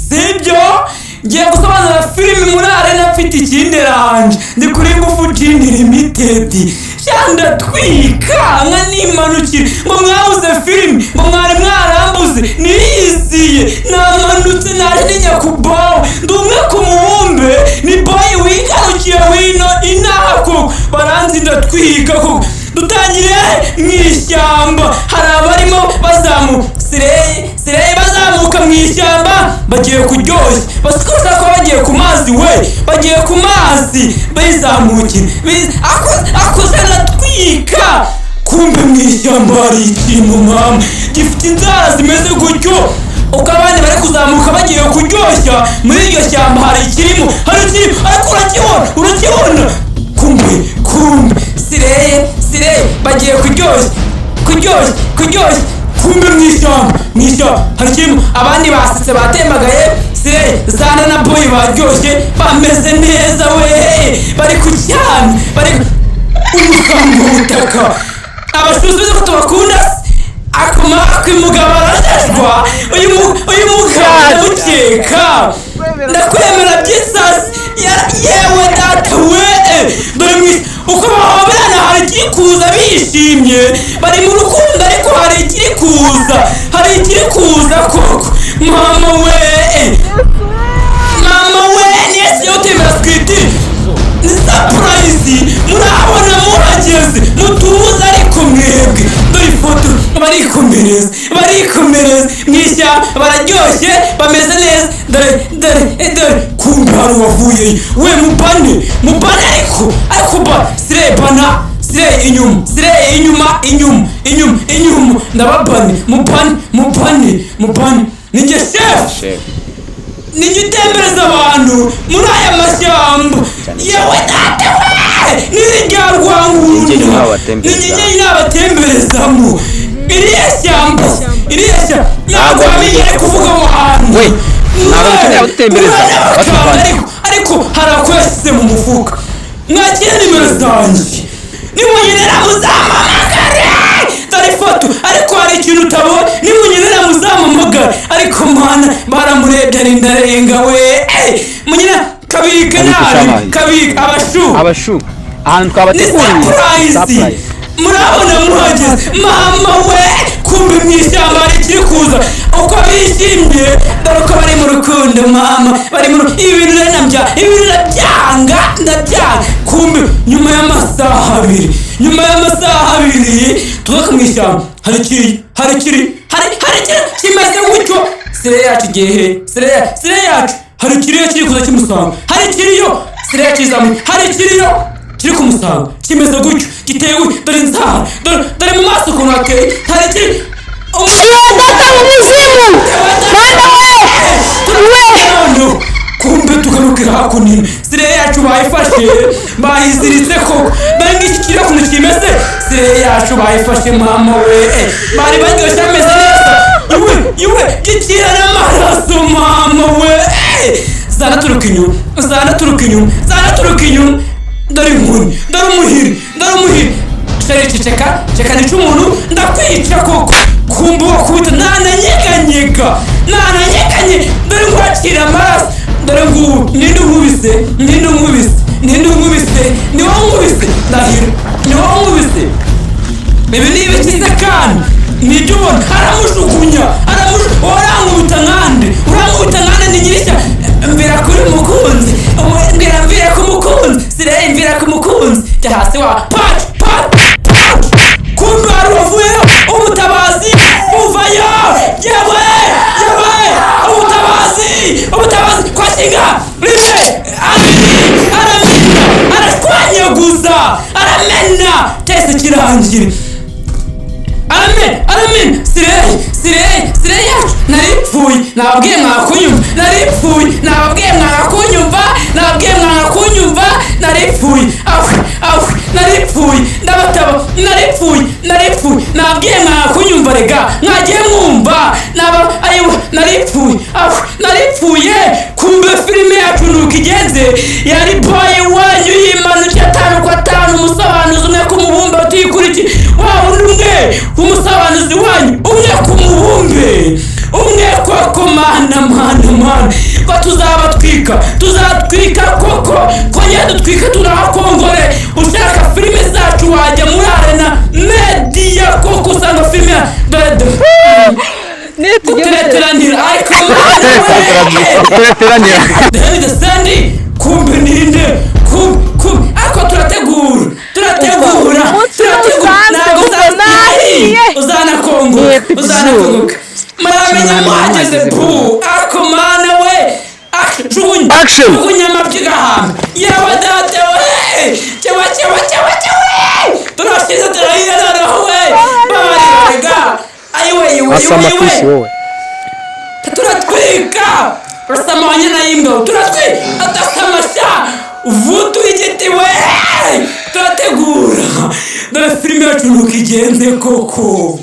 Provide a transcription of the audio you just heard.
sibyo ngiye gusobanura filime muri arena mfite ikinderanje ndi kuri Ngufu Gin Limited cyanda twika nka nimanukire ngo mwabuze filime ngo mwari mwarambuze niyiziye namanutse nari nyakubaho ndumwe ku mubumbe ni boy wigarukiye wino inako baranzinda twika ko dutangire mwishyamba hari abarimo bazamuka sireye bazamuka mwishyamba bagiye kuryoshya basikuza ko bagiye ku mazi we bagiye ku mazi bizamukira akoze natwika kumbe mwishyamba hari ikintu mama gifite inzara zimeze gutyo uko abandi bari kuzamuka bagiye kuryoshya muri iryo shyamba hari ikirimo ariko urakibona kumbe sireye bagiye kuryoshya kumbe mwishyamba hari ikirimo abandi basitse batembagaye sireye zana na boy baryoshye bameze neza we bari kucyana bari umusambo ubutaka abashuzi ko tubakunda akumugabo arajajwa uyu mugabo ndamukeka ndakwemera by'isasi yewe data we dore uko bahoberana hari ikiri kuza bishimye bari mu rukundo ariko hari ikiri kuza koko mama we nese yotembera twiti ni surprise murabona murageze mutuza ariko mwebwe dore ifoto barikomereza mwishyamba bararyoshye bameze neza dore kumbe hari uwavuyeyo we mupane ariko ba sireye inyuma ndababane mupane ninjye chef ninjye utembereza abantu muri aya mashyamba yewe data we n'irya rwangunda ninjye nabatemberezamo iriya shyamba ntabwo bamenye kuvuga mu hantu we ntabwo ukeneye gutembereza ariko hari akwese mu mufuka mwakira nimero zanjye nimunyenera muzampamagare dore ifoto ariko hari ikintu utabona nimunyenera muzampamagare ariko mana baramurebye arindarenga we munyena kabiri kanari abashu ahantu twabateguriye murabona muhageze mama we kumbe mwishyamba hari ikiri kuza uko bishimye dore uko bari mu rukundo mama bari mu ibintu ndabyanga kumbe nyuma y'amasaha abiri tuvuka mu ishyamba hari ikiri kimeze gutyo sire yacu igihe sire yacu hari ikiriyo kiri kuza kimusanga hari ikiriyo sire yacu izamuye hari ikiriyo kiri kumusanga kimeze gutyo giteye dore inzara dore mu maso ukuntu hateye hari ikiri kumbe tugarukira hakuno sire yacu bayifashe bayiziritse koko dore ngiki kiri ukuntu kimeze sire yacu bayifashe mama we bari baryoshye bameze neza iwe gikira n'amaraso mama we zanaturuka inyuma dore inkoni dore umuhiri ceka nica umuntu ndakwica koko kumbe wakubita nananyeganyega dore ngwakira amaraso dore ngubu ninde unkubise niwo nkubise ndahira niwo nkubise ibi ni ibikize kandi nibyo ubona aramushukunya urankubita nkande ni nyirishya mvira kuri mukunzi mvira ku mukunzi sireye mvira ku mukunzi jya hasi wa pat kumbe hari uwavuyeho ubutabazi buvayo yewe ubutabazi kwa kinga rimwe arashwanyaguza aramena cyese kirangire amen sireye yacu naripfuye nababwiye mwakunyumva naripfuye ndabataba naripfuye nababwiye mwakunyumva rega mwagiye mwumva naripfuye kumbe filime yacu nuko igenze yari boy wanyu yimanutse 5 kwa 5 umusobanuzi umwe ku mubumbe utikuriki wa undi umwe umusobanuzi wanyu umwe ku mubumbe umwe koko mana ko tuzatwika koko kongera dutwika turahakongore. Ushaka filime zacu wajya muri Arena Media koko usanga filime tureteranira ariko Sandi kumbe ninde ariko turategura ntabwo uzanakongoka maramenya mwageze ariko mana we jugunya amabyiga hamwe yewe date we cewa turashize turahira noneho we barega ayiwe turatwika rasamanya na imbwa turatwika atasamasha vutu igiti we turategura dore filime yacu nuko igenze koko.